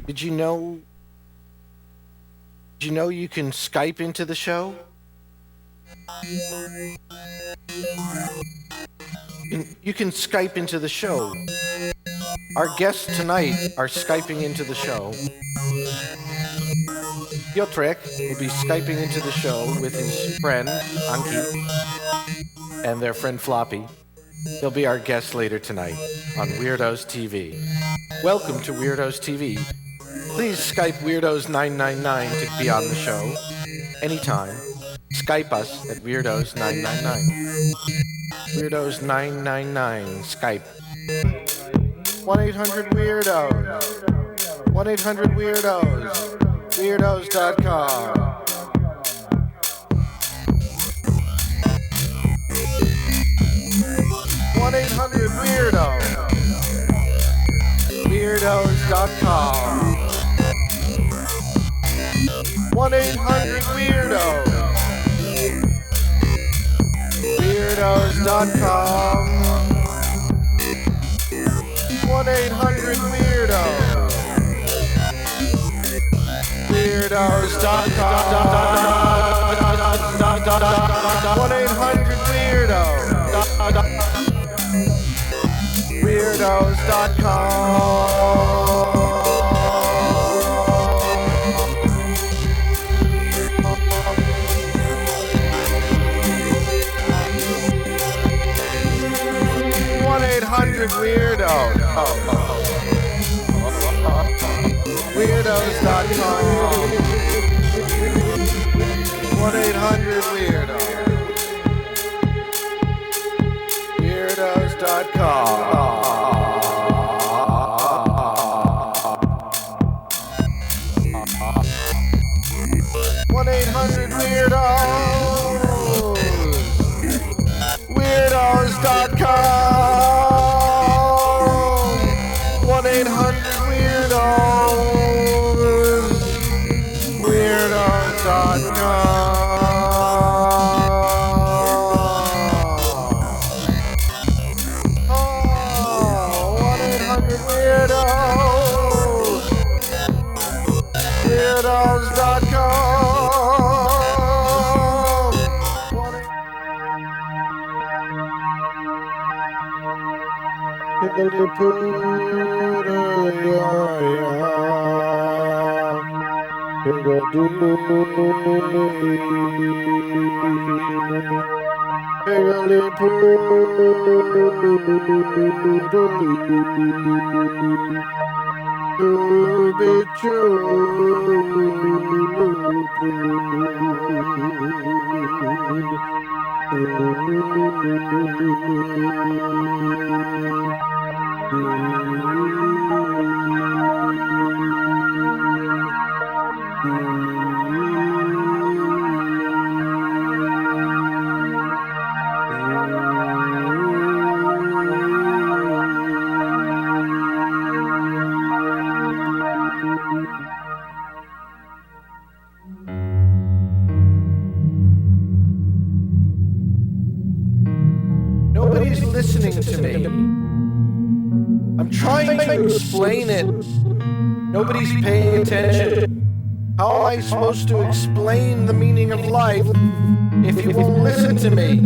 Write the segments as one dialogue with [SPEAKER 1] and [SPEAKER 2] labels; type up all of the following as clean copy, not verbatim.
[SPEAKER 1] Did you know? Did you know you can Skype into the show? You can Skype into the show. Our guests tonight are Skyping into the show. Piotrek will be Skyping into the show with his friend Unke and their friend Floppy. He'll be our guest later tonight on Weirdos TV. Welcome to Weirdos TV. Please Skype Weirdos999 to be on the show anytime. Skype us at Weirdos999. Weirdos999 Skype. 1-800-WEIRDOS. 1-800-WEIRDOS. Weirdos.com. Weirdos.com. 1-800-WEIRDOS. Weirdos.com. 1-800-WEIRDOS. Weirdos.com. 1-800-WEIRDOS. Weirdos.com. 1-800-WEIRDOS. Weirdos.com. 1-800-WEIRDOS. Weirdos.com. 1-800-WEIRDOS. Weirdos.com. 1-800-WEIRDOS. Weirdos.com. Oh, 1-800-WEIRDOS. Weirdos.com. To be Nobody's listening to me. I'm trying to explain it. Nobody's paying attention. How am I supposed to explain the meaning of life if you won't listen to me?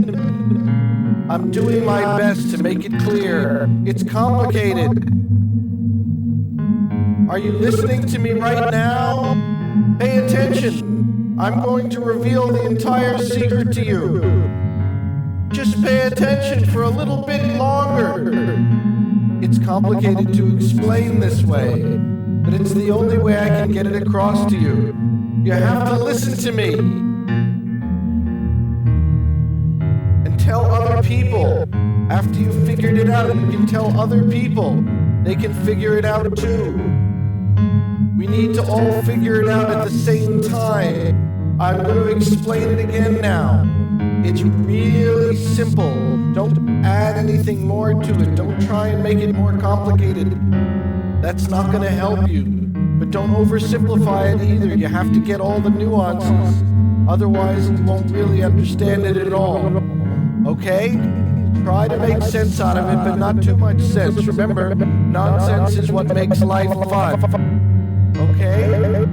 [SPEAKER 1] I'm doing my best to make it clear. It's complicated. Are you listening to me right now? Pay attention. I'm going to reveal the entire secret to you. Just pay attention for a little bit longer. It's complicated to explain this way, but it's the only way I can get it across to you. You have to listen to me. And tell other people. After you've figured it out, you can tell other people. They can figure it out too. We need to all figure it out at the same time. I'm going to explain it again now. It's really simple. Don't add anything more to it. Don't try and make it more complicated. That's not going to help you. But don't oversimplify it either. You have to get all the nuances. Otherwise, you won't really understand it at all. Okay? Try to make sense out of it, but not too much sense. Remember, nonsense is what makes life fun. Okay?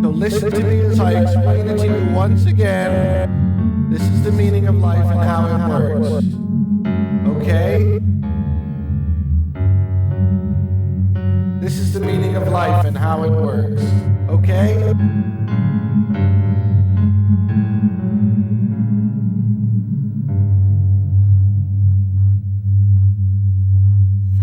[SPEAKER 1] So listen to me as I explain it to you once again. This is the meaning of life and how it works. Okay? This is the meaning of life and how it works. Okay?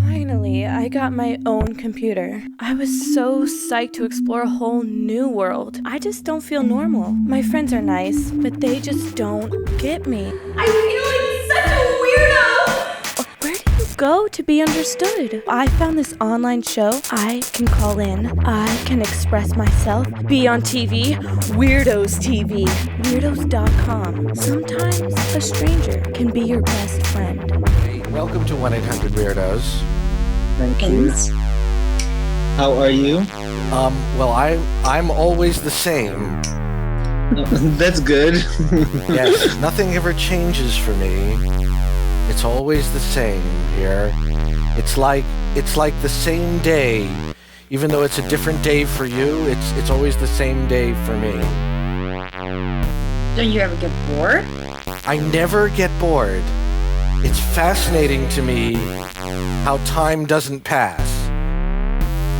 [SPEAKER 2] Finally, I got my own computer. I was so psyched to explore a whole new world. I just don't feel normal. My friends are nice, but they just don't get me.
[SPEAKER 3] I feel like such a weirdo!
[SPEAKER 2] Where do you go to be understood? I found this online show. I can call in. I can express myself. Be on TV. Weirdos TV. Weirdos.com. Sometimes a stranger can be your best friend.
[SPEAKER 1] Hey, welcome to 1-800-Weirdos.
[SPEAKER 4] Thank you. How are you?
[SPEAKER 1] Well, I'm always the same.
[SPEAKER 4] That's good.
[SPEAKER 1] Yes, nothing ever changes for me. It's always the same here. It's like the same day. Even though it's a different day for you, it's always the same day for me.
[SPEAKER 3] Don't you ever get bored?
[SPEAKER 1] I never get bored. It's fascinating to me how time doesn't pass.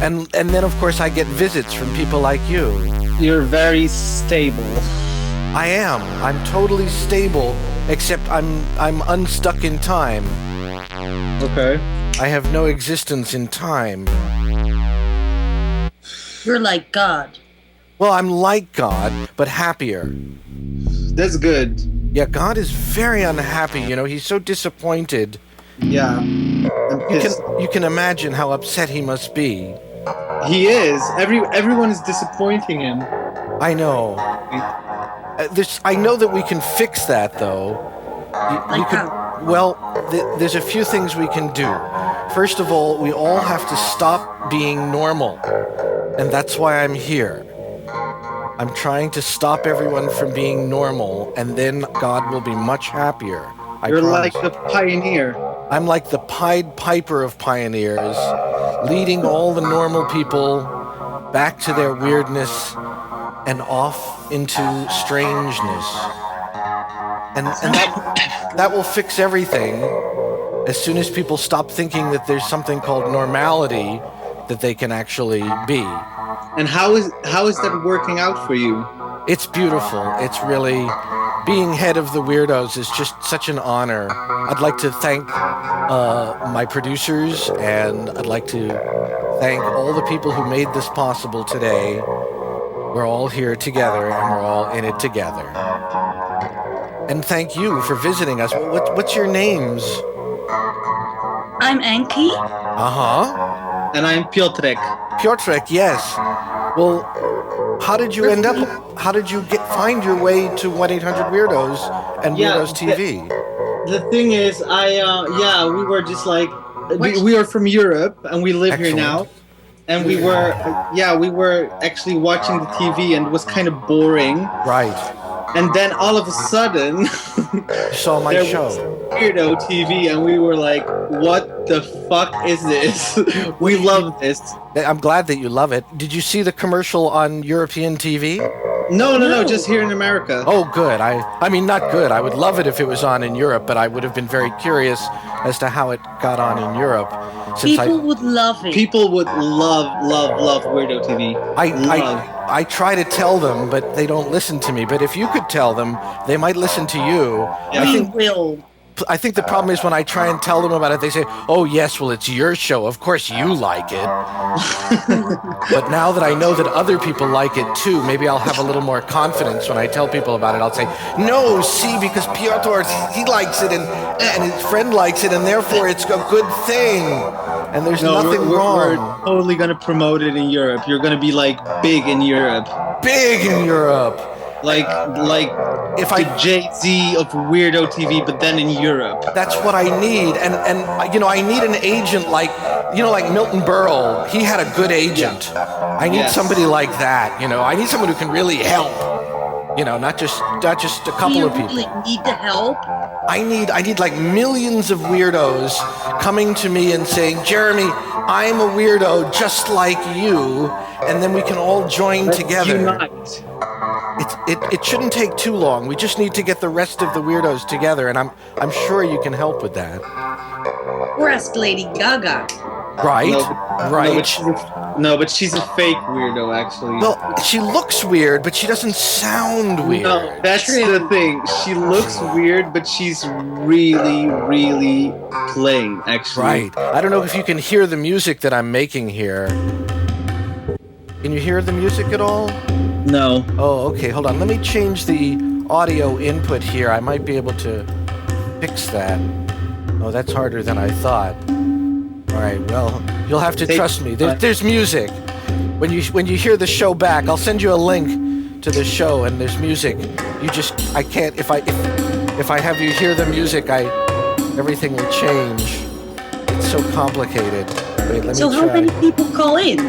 [SPEAKER 1] And then of course I get visits from people like you.
[SPEAKER 4] You're very stable.
[SPEAKER 1] I am. I'm totally stable, except I'm unstuck in time.
[SPEAKER 4] Okay.
[SPEAKER 1] I have no existence in time.
[SPEAKER 3] You're like God.
[SPEAKER 1] Well, I'm like God, but happier.
[SPEAKER 4] That's good.
[SPEAKER 1] Yeah, God is very unhappy, you know, he's so disappointed.
[SPEAKER 4] Yeah. I'm pissed.
[SPEAKER 1] You can imagine how upset he must be.
[SPEAKER 4] He is. Everyone is disappointing him.
[SPEAKER 1] I know. I know that we can fix that, though. Well, there's a few things we can do. First of all, we all have to stop being normal. And that's why I'm here. I'm trying to stop everyone from being normal, and then God will be much happier.
[SPEAKER 4] You're like a pioneer.
[SPEAKER 1] I'm like the Pied Piper of pioneers, leading all the normal people back to their weirdness and off into strangeness. And that will fix everything as soon as people stop thinking that there's something called normality that they can actually be.
[SPEAKER 4] And how is that working out for you?
[SPEAKER 1] It's beautiful. It's really... Being head of the Weirdos is just such an honor. I'd like to thank my producers, and I'd like to thank all the people who made this possible today. We're all here together, and we're all in it together. And thank you for visiting us. What's your names?
[SPEAKER 3] I'm Unke.
[SPEAKER 1] Uh-huh.
[SPEAKER 4] And I'm Piotrek.
[SPEAKER 1] Piotrek, yes. Well, how did you end up? How did you find your way to 1-800-Weirdos and Weirdos TV?
[SPEAKER 4] The thing is, we were just like, we are from Europe and we live here now. And we were actually watching the TV and it was kind of boring.
[SPEAKER 1] Right.
[SPEAKER 4] And then all of a sudden,
[SPEAKER 1] you saw my show.
[SPEAKER 4] Weirdo TV, and we were like, what the fuck is this? We love this.
[SPEAKER 1] I'm glad that you love it. Did you see the commercial on European TV?
[SPEAKER 4] No, just here in America.
[SPEAKER 1] Oh, good. I mean, not good. I would love it if it was on in Europe, but I would have been very curious as to how it got on in Europe.
[SPEAKER 3] People would love it.
[SPEAKER 4] People would love Weirdo TV.
[SPEAKER 1] I try to tell them, but they don't listen to me. But if you could tell them, they might listen to you.
[SPEAKER 3] Yeah.
[SPEAKER 1] I think the problem is when I try and tell them about it, they say, oh, yes, well, it's your show. Of course you like it. But now that I know that other people like it, too, maybe I'll have a little more confidence when I tell people about it. I'll say, no, see, because Piotr, he likes it, and his friend likes it, and therefore it's a good thing. And there's nothing wrong.
[SPEAKER 4] We're totally going to promote it in Europe. You're going to be, like, big in Europe.
[SPEAKER 1] Big in Europe.
[SPEAKER 4] Like if the Jay-Z of Weirdo TV, but then in Europe.
[SPEAKER 1] That's what I need, and you know, I need an agent like Milton Berle. He had a good agent. Yeah. I need somebody like that. You know, I need someone who can really help. You know, not just a couple of people.
[SPEAKER 3] Do you really need the help?
[SPEAKER 1] I need like millions of weirdos coming to me and saying, Jeremy, I'm a weirdo just like you, and then we can all join together.
[SPEAKER 4] Unite.
[SPEAKER 1] It shouldn't take too long. We just need to get the rest of the weirdos together, and I'm sure you can help with that.
[SPEAKER 3] Or ask Lady Gaga.
[SPEAKER 1] Right, right.
[SPEAKER 4] No, but she's a fake weirdo, actually.
[SPEAKER 1] Well, she looks weird, but she doesn't sound weird.
[SPEAKER 4] No, that's the thing. She looks weird, but she's really, really plain, actually.
[SPEAKER 1] Right. I don't know if you can hear the music that I'm making here. Can you hear the music at all?
[SPEAKER 4] No.
[SPEAKER 1] Oh, okay. Hold on. Let me change the audio input here. I might be able to fix that. Oh, that's harder than I thought. All right. Well, you'll have to trust me. There's music. When you hear the show back, I'll send you a link to the show, and there's music. I can't. If I have you hear the music, everything will change. It's so complicated. Wait, let me try.
[SPEAKER 3] So how many people call in?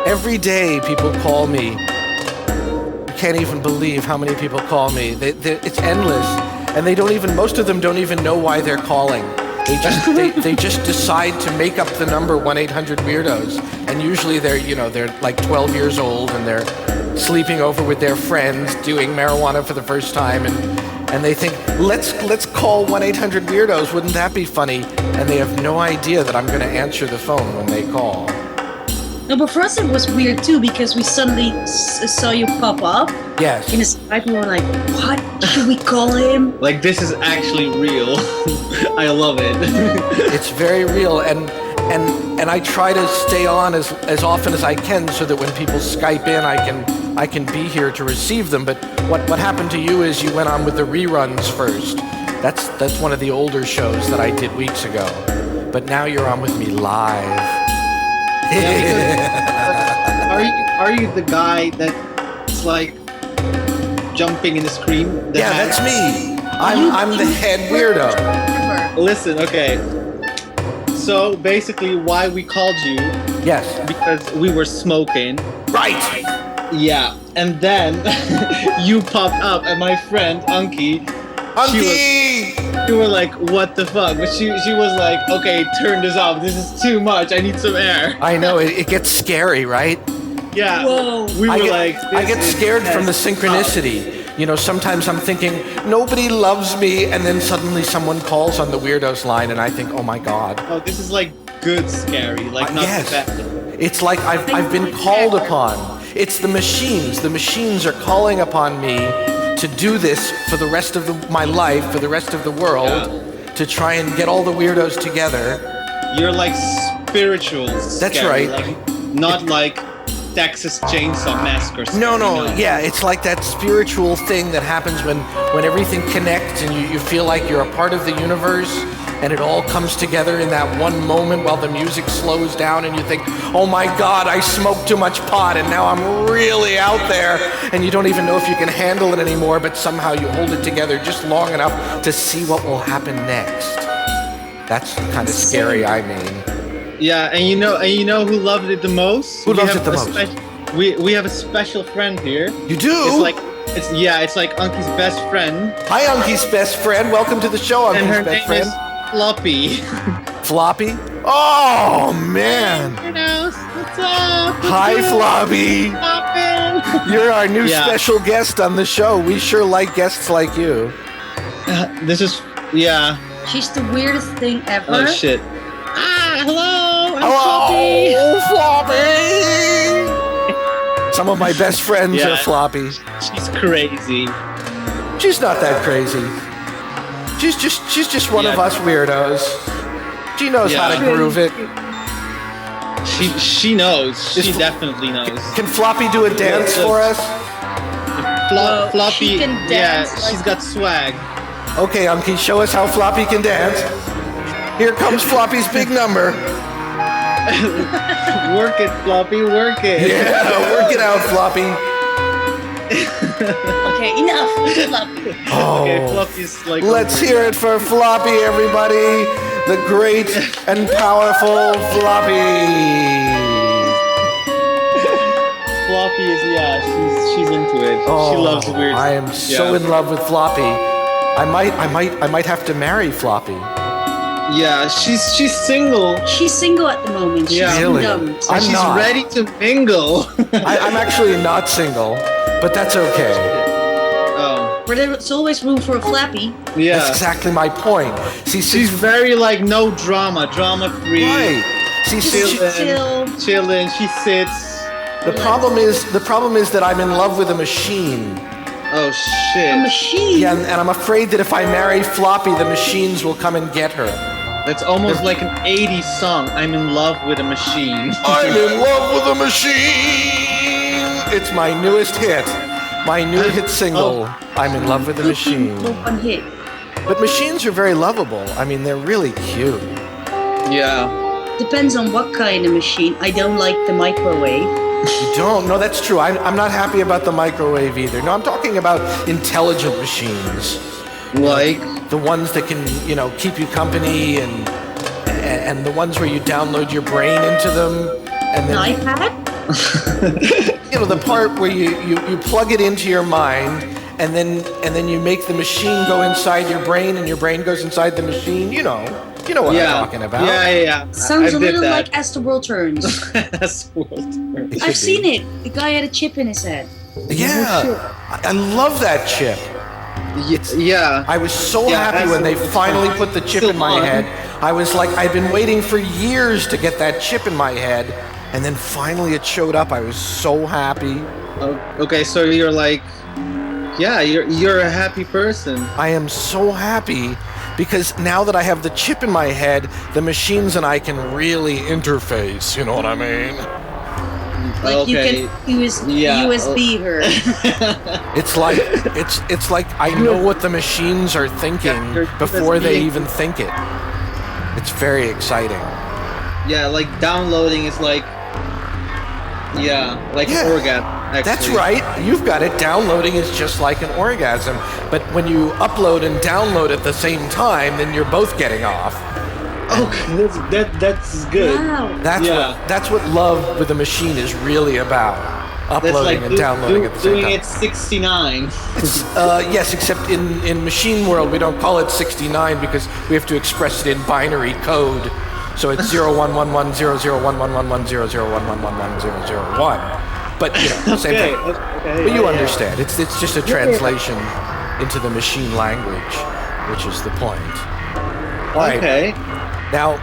[SPEAKER 1] Every day, people call me. You can't even believe how many people call me. It's endless, and most of them don't even know why they're calling. They just decide to make up the number 1-800-Weirdos, and usually they're like 12 years old and they're sleeping over with their friends, doing marijuana for the first time, and they think, let's call 1-800-Weirdos. Wouldn't that be funny? And they have no idea that I'm going to answer the phone when they call.
[SPEAKER 3] No, but for us it was weird too, because we suddenly saw you pop up.
[SPEAKER 1] Yes.
[SPEAKER 3] In a Skype, and we were like, what? Should we call him?
[SPEAKER 4] Like, this is actually real. I love it.
[SPEAKER 1] It's very real, and I try to stay on as often as I can so that when people Skype in, I can be here to receive them. But what happened to you is you went on with the reruns first. That's one of the older shows that I did weeks ago. But now you're on with me live.
[SPEAKER 4] Yeah, are you the guy that's like jumping in the screen?
[SPEAKER 1] Yeah, that's me. I'm the head weirdo.
[SPEAKER 4] Listen, okay. So basically, why we called you?
[SPEAKER 1] Yes.
[SPEAKER 4] Because we were smoking.
[SPEAKER 1] Right.
[SPEAKER 4] Yeah, and then you popped up, and my friend Unke. You were like, what the fuck? But she was like, okay, turn this off. This is too much. I need some air.
[SPEAKER 1] I know, it gets scary, right?
[SPEAKER 4] Yeah.
[SPEAKER 3] Whoa.
[SPEAKER 1] I get scared from the synchronicity. You know, sometimes I'm thinking, nobody loves me, and then suddenly someone calls on the Weirdos line, and I think, oh my God.
[SPEAKER 4] Oh, this is like good scary, like not
[SPEAKER 1] yes.
[SPEAKER 4] bad.
[SPEAKER 1] It's like I've been called upon. It's the machines. The machines are calling upon me to do this for the rest of my life, for the rest of the world, to try and get all the weirdos together.
[SPEAKER 4] You're like spiritual.
[SPEAKER 1] That's
[SPEAKER 4] scary,
[SPEAKER 1] right.
[SPEAKER 4] Like, not like Texas Chainsaw Massacre.
[SPEAKER 1] No, yeah, it's like that spiritual thing that happens when everything connects and you feel like you're a part of the universe, and it all comes together in that one moment while the music slows down and you think, oh my God, I smoked too much pot and now I'm really out there, and you don't even know if you can handle it anymore, but somehow you hold it together just long enough to see what will happen next. That's kind of scary, I mean.
[SPEAKER 4] Yeah, and you know who loved it the most?
[SPEAKER 1] Who loves it the most?
[SPEAKER 4] We have a special friend here.
[SPEAKER 1] You do?
[SPEAKER 4] It's like Unke's best friend.
[SPEAKER 1] Hi, Unke's best friend. Welcome to the show, Unke's
[SPEAKER 4] and her
[SPEAKER 1] best
[SPEAKER 4] name
[SPEAKER 1] friend.
[SPEAKER 4] Is Floppy.
[SPEAKER 1] Floppy? Oh, man.
[SPEAKER 4] Weirdos, what's up?
[SPEAKER 1] Hi, Floppy. You're our new special guest on the show. We sure like guests like you.
[SPEAKER 4] This is,
[SPEAKER 3] She's the weirdest thing ever.
[SPEAKER 4] Oh, shit. Hello.
[SPEAKER 1] Hello, Floppy. Some of my best friends are Floppy.
[SPEAKER 4] She's crazy.
[SPEAKER 1] She's not that crazy. She's just one of us weirdos. She knows how to groove it.
[SPEAKER 4] She knows. She definitely knows.
[SPEAKER 1] Can Floppy do a dance for us?
[SPEAKER 4] Floppy,
[SPEAKER 3] she can dance.
[SPEAKER 4] She's got swag.
[SPEAKER 1] Okay, Unke, show us how Floppy can dance. Here comes Floppy's big number.
[SPEAKER 4] Work it, Floppy, work it.
[SPEAKER 1] Yeah, work it out, Floppy.
[SPEAKER 3] Okay, enough. Floppy.
[SPEAKER 1] Oh,
[SPEAKER 4] okay, Floppy's like.
[SPEAKER 1] Let's hear it for Floppy, everybody. The great and powerful Floppy.
[SPEAKER 4] Floppy is she's into it.
[SPEAKER 1] Oh,
[SPEAKER 4] she loves weird.
[SPEAKER 1] I am so in love with Floppy. I might have to marry Floppy.
[SPEAKER 4] Yeah, she's single.
[SPEAKER 3] She's single at the moment. She's
[SPEAKER 1] Really?
[SPEAKER 3] dumb.
[SPEAKER 1] I'm
[SPEAKER 4] She's
[SPEAKER 1] not.
[SPEAKER 4] ready to mingle.
[SPEAKER 1] I'm actually not single, but that's okay.
[SPEAKER 4] Oh,
[SPEAKER 3] But there's always room for a Flappy.
[SPEAKER 4] yeah.
[SPEAKER 1] That's exactly my point. See,
[SPEAKER 4] She's very like no drama free.
[SPEAKER 1] right. See,
[SPEAKER 4] Chilling. She sits.
[SPEAKER 1] the problem is that I'm in love with a machine.
[SPEAKER 4] Oh shit.
[SPEAKER 3] A machine.
[SPEAKER 1] Yeah, and I'm afraid that if I marry Floppy, the machines will come and get her.
[SPEAKER 4] That's almost like an 80s song. I'm in love with a machine.
[SPEAKER 1] I'm in love with a machine. It's my newest hit. My new hit single. I'm in love with a machine.
[SPEAKER 3] One hit.
[SPEAKER 1] But machines are very lovable. I mean, they're really cute.
[SPEAKER 4] Yeah.
[SPEAKER 3] Depends on what kind of machine. I don't like the microwave.
[SPEAKER 1] You don't? No, that's true. I'm not happy about the microwave either. No, I'm talking about intelligent machines.
[SPEAKER 4] Like?
[SPEAKER 1] The ones that can, keep you company and the ones where you download your brain into them. And
[SPEAKER 3] An
[SPEAKER 1] then,
[SPEAKER 3] iPad?
[SPEAKER 1] the part where you plug it into your mind and then you make the machine go inside your brain and your brain goes inside the machine. You know what I'm talking about.
[SPEAKER 4] Yeah.
[SPEAKER 3] Sounds
[SPEAKER 4] I
[SPEAKER 3] a little
[SPEAKER 4] did
[SPEAKER 3] like As the World Turns.
[SPEAKER 4] That's world.
[SPEAKER 1] It
[SPEAKER 3] I've
[SPEAKER 1] should
[SPEAKER 3] seen
[SPEAKER 1] be.
[SPEAKER 3] it. The guy had a chip in his head.
[SPEAKER 1] Yeah, I love that chip.
[SPEAKER 4] Yeah.
[SPEAKER 1] I was so
[SPEAKER 4] Yeah,
[SPEAKER 1] happy when they
[SPEAKER 4] that's-
[SPEAKER 1] finally put the chip
[SPEAKER 4] still
[SPEAKER 1] in my
[SPEAKER 4] on.
[SPEAKER 1] head. I was like, I've been waiting for years to get that chip in my head, and then finally it showed up. I was so happy.
[SPEAKER 4] Okay, so you're like, yeah, you're a happy person.
[SPEAKER 1] I am so happy because now that I have the chip in my head, the machines and I can really interface. You know what I mean?
[SPEAKER 3] Like you can USB her.
[SPEAKER 1] It's like I know what the machines are thinking before they even think it. It's very exciting.
[SPEAKER 4] Yeah, like downloading is like, an orgasm. Actually.
[SPEAKER 1] That's right. You've got it. Downloading is just like an orgasm. But when you upload and download at the same time, then you're both getting off.
[SPEAKER 4] Okay, that's good.
[SPEAKER 3] Wow.
[SPEAKER 1] That's what love with a machine is really about. Uploading
[SPEAKER 4] That's like
[SPEAKER 1] and downloading at the same
[SPEAKER 4] doing
[SPEAKER 1] time.
[SPEAKER 4] it 69.
[SPEAKER 1] It's, yes, except in machine world we don't call it 69 because we have to express it in binary code. So it's 01110011110011110001. But same thing.
[SPEAKER 4] Okay,
[SPEAKER 1] But you understand. It's just a translation into the machine language, which is the point. All right.
[SPEAKER 4] Okay.
[SPEAKER 1] Now,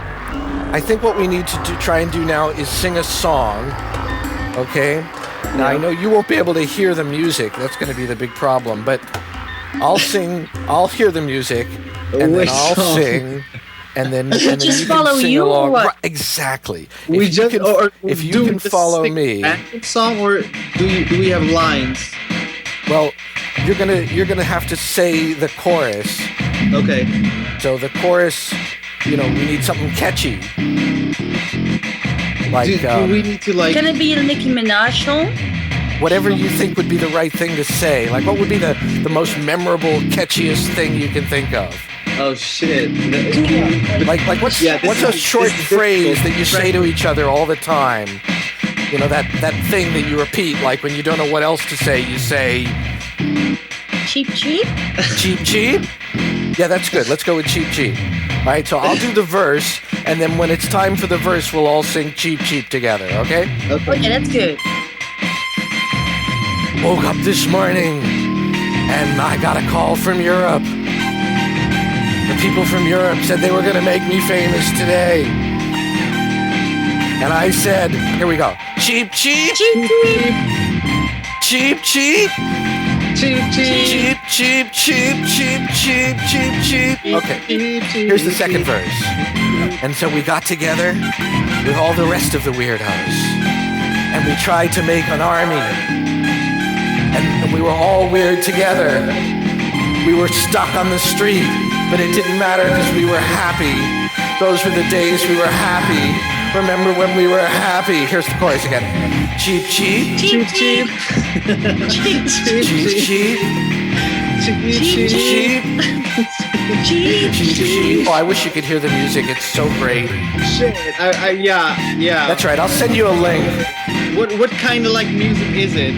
[SPEAKER 1] I think what we need to try and do now is sing a song. Okay? Now, I know you won't be able to hear the music. That's going to be the big problem. But I'll sing, I'll hear the music, and then I'll sing, and then you can
[SPEAKER 3] follow
[SPEAKER 1] sing
[SPEAKER 3] you or
[SPEAKER 1] along.
[SPEAKER 3] what?
[SPEAKER 1] Right, exactly.
[SPEAKER 4] If
[SPEAKER 1] you can follow me.
[SPEAKER 4] Song or do we have lines?
[SPEAKER 1] Well, you're gonna have to say the chorus.
[SPEAKER 4] Okay.
[SPEAKER 1] So the chorus, we need something catchy. Like
[SPEAKER 4] Do we need to like?
[SPEAKER 3] Can it be a Nicki Minaj song?
[SPEAKER 1] whatever you think would be the right thing to say. Like, what would be the most memorable, catchiest thing you can think of?
[SPEAKER 4] Oh shit!
[SPEAKER 1] Like what's a short phrase that you say to each other all the time? You know, that thing that you repeat, like when you don't know what else to say, you say...
[SPEAKER 3] Cheap, cheap?
[SPEAKER 1] Cheap, cheap? Yeah, that's good. Let's go with cheap, cheap. All right, so I'll do the verse, and then when it's time for the verse, we'll all sing cheap, cheap together, okay?
[SPEAKER 3] Okay, that's good.
[SPEAKER 1] Woke up this morning, and I got a call from Europe. The people from Europe said they were going to make me famous today. And I said, here we go. Cheap, cheap.
[SPEAKER 3] Cheap, cheap.
[SPEAKER 1] Cheap, cheap.
[SPEAKER 4] Cheap, cheap.
[SPEAKER 1] Cheap, cheap, cheap, cheap, cheap, cheap, cheap. Okay, here's the second verse. And so we got together with all the rest of the Weirdos. And we tried to make an army. And we were all weird together. We were stuck on the street, but it didn't matter because we were happy. Those were the days we were happy. Remember when we were happy? Here's the chorus again. Cheap, cheap.
[SPEAKER 3] Cheap, cheap. Cheap, cheap.
[SPEAKER 1] Cheap, cheap. Cheap. Oh, I wish you could hear the music. It's so great.
[SPEAKER 4] Shit. Yeah.
[SPEAKER 1] That's right. I'll send you a link.
[SPEAKER 4] What kind of like music is it?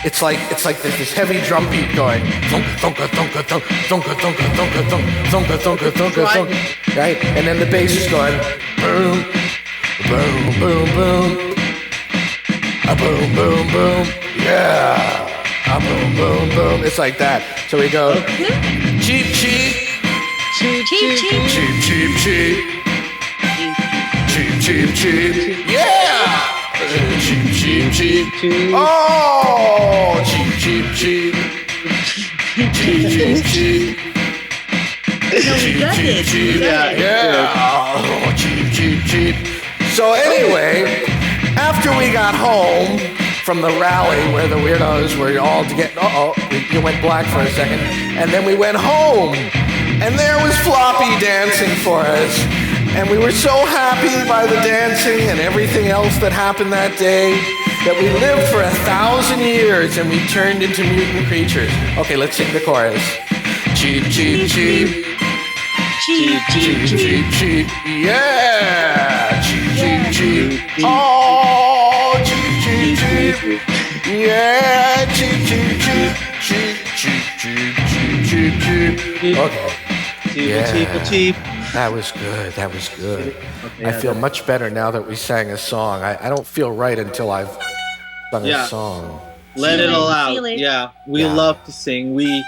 [SPEAKER 1] It's like there's this heavy drum beat going. Thunka, thunka, thunka, thunka, thunka, thunka, thunka, thunka, thunka, thunka. Right? And then the bass is going boom, boom, boom, boom. A boom, boom, boom. Yeah. A boom, boom, boom. It's like that. So we go cheap, cheap.
[SPEAKER 3] Cheap, cheap, cheap.
[SPEAKER 1] Cheap, cheap, cheap. Cheap, cheap, cheap. Yeah! Cheap, cheap, cheap. Oh! Cheap, cheap, cheap. Cheap, cheap, cheap. Cheap, cheap, cheap. Yeah. Oh, cheap, cheap, cheap. So anyway, after we got home from the rally where the Weirdos were all to get... you went black for a second. And then we went home. And there was Floppy dancing for us. And we were so happy by the dancing and everything else that happened that day that we lived for 1,000 years and we turned into mutant creatures. Okay, let's sing the chorus. Cheep, cheep, cheep.
[SPEAKER 3] Cheap, cheap,
[SPEAKER 1] Cheep, cheep, cheep. Yeah! Cheep, cheep, cheep. Oh! Cheep, cheep, cheep. Yeah! Cheep, cheep, cheep. Cheep, cheep, cheep, cheep, cheep, cheep. Okay.
[SPEAKER 4] Cheap.
[SPEAKER 1] That was good. That was good. I feel much better now that we sang a song. I don't feel right until I've sung a song.
[SPEAKER 4] Let it all out. Yeah. We love to sing. We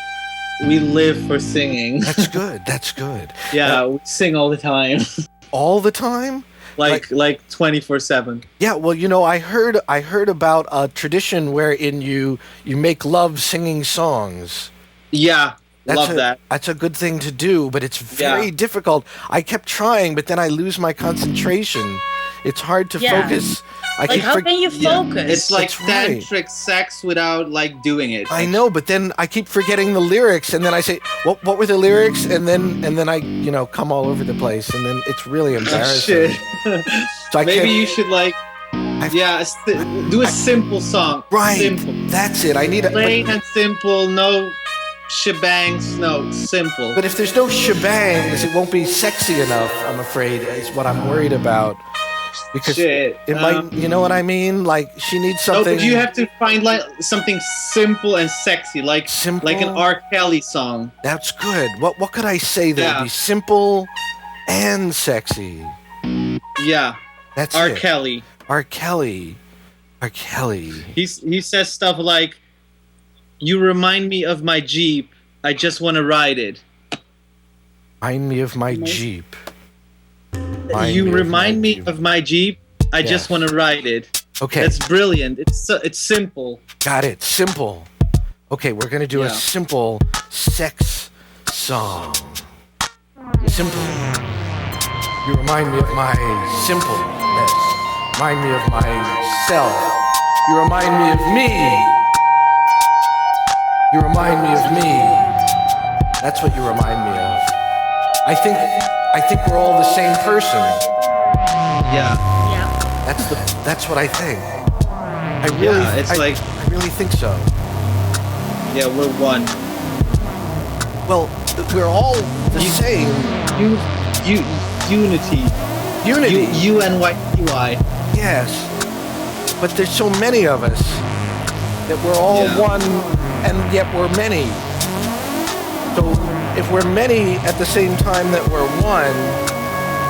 [SPEAKER 4] live for singing.
[SPEAKER 1] That's good. That's good.
[SPEAKER 4] Yeah, we sing all the time.
[SPEAKER 1] All the time?
[SPEAKER 4] Like 24/7.
[SPEAKER 1] Yeah, well, you know, I heard about a tradition wherein you make love singing songs.
[SPEAKER 4] Yeah. Love that.
[SPEAKER 1] That's a good thing to do, but it's very difficult. I kept trying, but then I lose my concentration. It's hard to focus.
[SPEAKER 3] How can you focus?
[SPEAKER 4] It's like tantric sex without like doing it.
[SPEAKER 1] I know, but then I keep forgetting the lyrics, and then I say, "What were the lyrics?" And then I come all over the place, and then it's really embarrassing.
[SPEAKER 4] Oh, shit. So maybe you should do a simple song.
[SPEAKER 1] Right.
[SPEAKER 4] Simple.
[SPEAKER 1] That's it. I need
[SPEAKER 4] plain and simple. No shebangs. No, simple.
[SPEAKER 1] But if there's no shebangs, it won't be sexy enough. I'm afraid is what I'm worried about. Because it might, you know what I mean? Like she needs something.
[SPEAKER 4] No, but you have to find like something simple and sexy, like an R. Kelly song.
[SPEAKER 1] That's good. What could I say that would be simple and sexy?
[SPEAKER 4] Yeah,
[SPEAKER 1] that's
[SPEAKER 4] R. Kelly.
[SPEAKER 1] R. Kelly. R. Kelly.
[SPEAKER 4] He says stuff like, "You remind me of my Jeep. I just want to ride it."
[SPEAKER 1] Remind me of my Jeep.
[SPEAKER 4] You remind me of my Jeep. I just want to ride it.
[SPEAKER 1] Okay.
[SPEAKER 4] That's brilliant. It's simple.
[SPEAKER 1] Got it. Simple. Okay, we're going to do a simple sex song. Simple. You remind me of my simpleness. Remind me of myself. You remind me of me. You remind me of me. That's what you remind me of. I think we're all the same person.
[SPEAKER 4] Yeah.
[SPEAKER 1] That's what I think. I really think so.
[SPEAKER 4] Yeah, we're one.
[SPEAKER 1] Well, we're all the same.
[SPEAKER 4] Unity. U-N-Y-T-Y.
[SPEAKER 1] Yes. But there's so many of us that we're all one and yet we're many. So if we're many at the same time that we're one,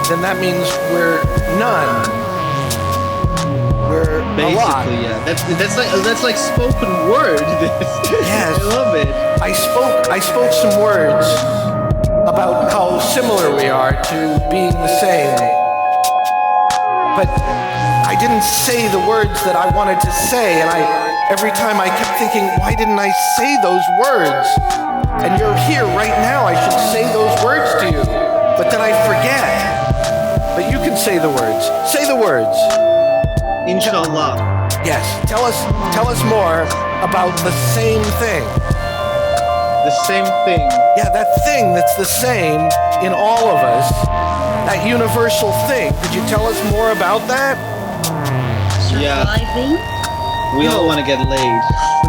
[SPEAKER 1] then that means we're none. We're
[SPEAKER 4] basically,
[SPEAKER 1] a lot.
[SPEAKER 4] That's like spoken word.
[SPEAKER 1] Yes.
[SPEAKER 4] I love it.
[SPEAKER 1] I spoke some words about how similar we are to being the same. But I didn't say the words that I wanted to say, and every time I kept thinking, why didn't I say those words? And you're here right now, I should say those words to you. But then I forget. But you can say the words. Say the words.
[SPEAKER 4] Inshallah.
[SPEAKER 1] Yes. Tell us more about the same thing.
[SPEAKER 4] The same thing.
[SPEAKER 1] Yeah, that thing that's the same in all of us. That universal thing. Could you tell us more about that?
[SPEAKER 3] Surviving.
[SPEAKER 4] We all want to get laid.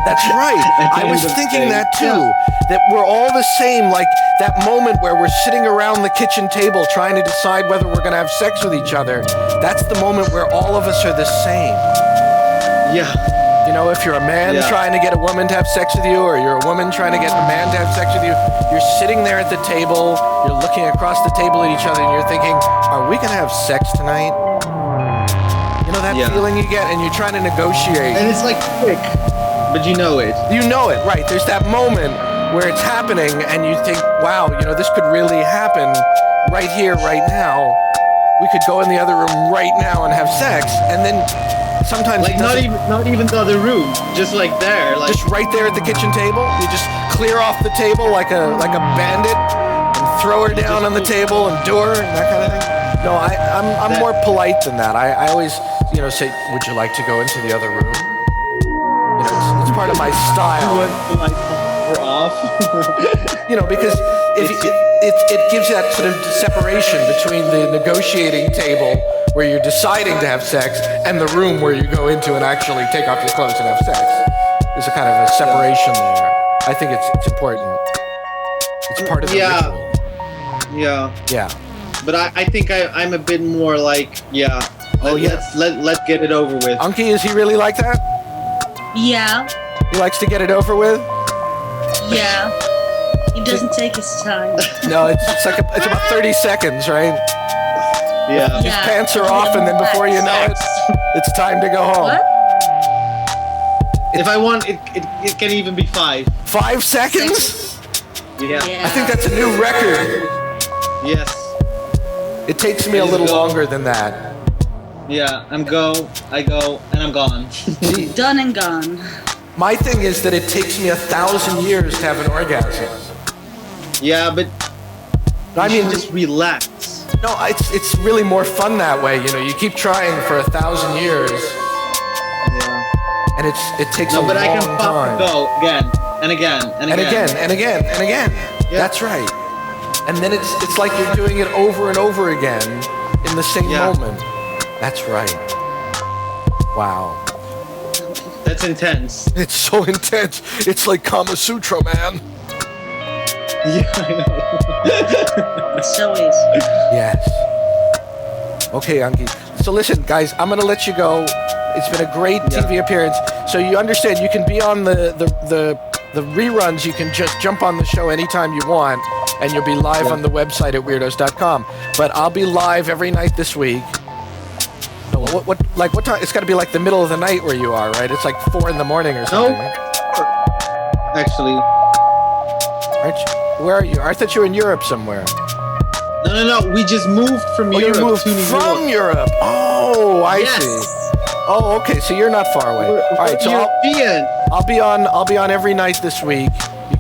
[SPEAKER 1] That's right. I was thinking that too. That we're all the same. Like that moment where we're sitting around the kitchen table trying to decide whether we're going to have sex with each other. That's the moment where all of us are the same.
[SPEAKER 4] Yeah.
[SPEAKER 1] You know, if you're a man trying to get a woman to have sex with you, or you're a woman trying to get a man to have sex with you, you're sitting there at the table, you're looking across the table at each other, and you're thinking, are we going to have sex tonight? You know that feeling you get, and you're trying to negotiate.
[SPEAKER 4] And it's like quick, but you know it.
[SPEAKER 1] You know it, right. There's that moment where it's happening, and you think, wow, you know, this could really happen right here, right now. We could go in the other room right now and have sex, and then sometimes
[SPEAKER 4] like not even the other room, just like there, like
[SPEAKER 1] just right there at the kitchen table. You just clear off the table like a bandit and throw her down on the table and do her and that kind of thing. No, I'm more polite than that. I always, you know, say, would you like to go into the other room? You know, it's part of my style.
[SPEAKER 4] We're off.
[SPEAKER 1] You know, because it gives that sort of separation between the negotiating table where you're deciding to have sex and the room where you go into and actually take off your clothes and have sex. There's a kind of a separation there. I think it's important. It's part of the ritual.
[SPEAKER 4] Yeah. But I think I'm a bit more like, let's get it over with.
[SPEAKER 1] Unke, is he really like that?
[SPEAKER 3] Yeah.
[SPEAKER 1] He likes to get it over with?
[SPEAKER 3] Yeah. He doesn't take his time.
[SPEAKER 1] No, it's about 30 seconds, right?
[SPEAKER 4] Yeah.
[SPEAKER 1] His pants are off, and then before you know it, it's time to go home.
[SPEAKER 3] What?
[SPEAKER 4] If I want, it can even be 5.
[SPEAKER 1] 5 seconds?
[SPEAKER 4] Yeah.
[SPEAKER 1] I think that's a new record.
[SPEAKER 4] Yes.
[SPEAKER 1] It takes me a little longer than that.
[SPEAKER 4] Yeah, I go, and I'm gone.
[SPEAKER 3] Done and gone.
[SPEAKER 1] My thing is that it takes me 1,000 years to have an orgasm.
[SPEAKER 4] Yeah, but
[SPEAKER 1] I mean,
[SPEAKER 4] just relax.
[SPEAKER 1] No, it's really more fun that way. You know, you keep trying for 1,000 years, and it takes a long time.
[SPEAKER 4] No, but I can go again and again and again
[SPEAKER 1] and again and again. Yeah. That's right. And then it's like you're doing it over and over again in the same moment. That's right. Wow.
[SPEAKER 4] That's intense.
[SPEAKER 1] It's so intense. It's like Kama Sutra, man.
[SPEAKER 4] Yeah, I know.
[SPEAKER 3] It so is.
[SPEAKER 1] Yes. Okay, Unke. So listen, guys, I'm gonna let you go. It's been a great TV appearance. So you understand, you can be on the reruns. You can just jump on the show anytime you want, and you'll be live on the website at weirdos.com. But I'll be live every night this week. No, what time? It's got to be like the middle of the night where you are, right? It's like 4 a.m. or something.
[SPEAKER 4] No. Actually.
[SPEAKER 1] Where are you? I thought you were in Europe somewhere.
[SPEAKER 4] No. We just moved from Europe
[SPEAKER 1] you moved
[SPEAKER 4] to New York.
[SPEAKER 1] From Europe. Oh, I see. Oh, okay. So you're not far away. All right. So I'll be on every night this week. You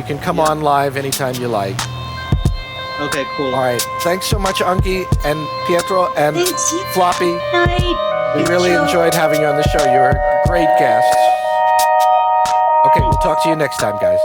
[SPEAKER 1] can come on live anytime you like.
[SPEAKER 4] Okay, cool.
[SPEAKER 1] All right. Thanks so much, Unke and Pietro and Floppy. We really enjoyed having you on the show. You were great guests. Okay, we'll talk to you next time, guys.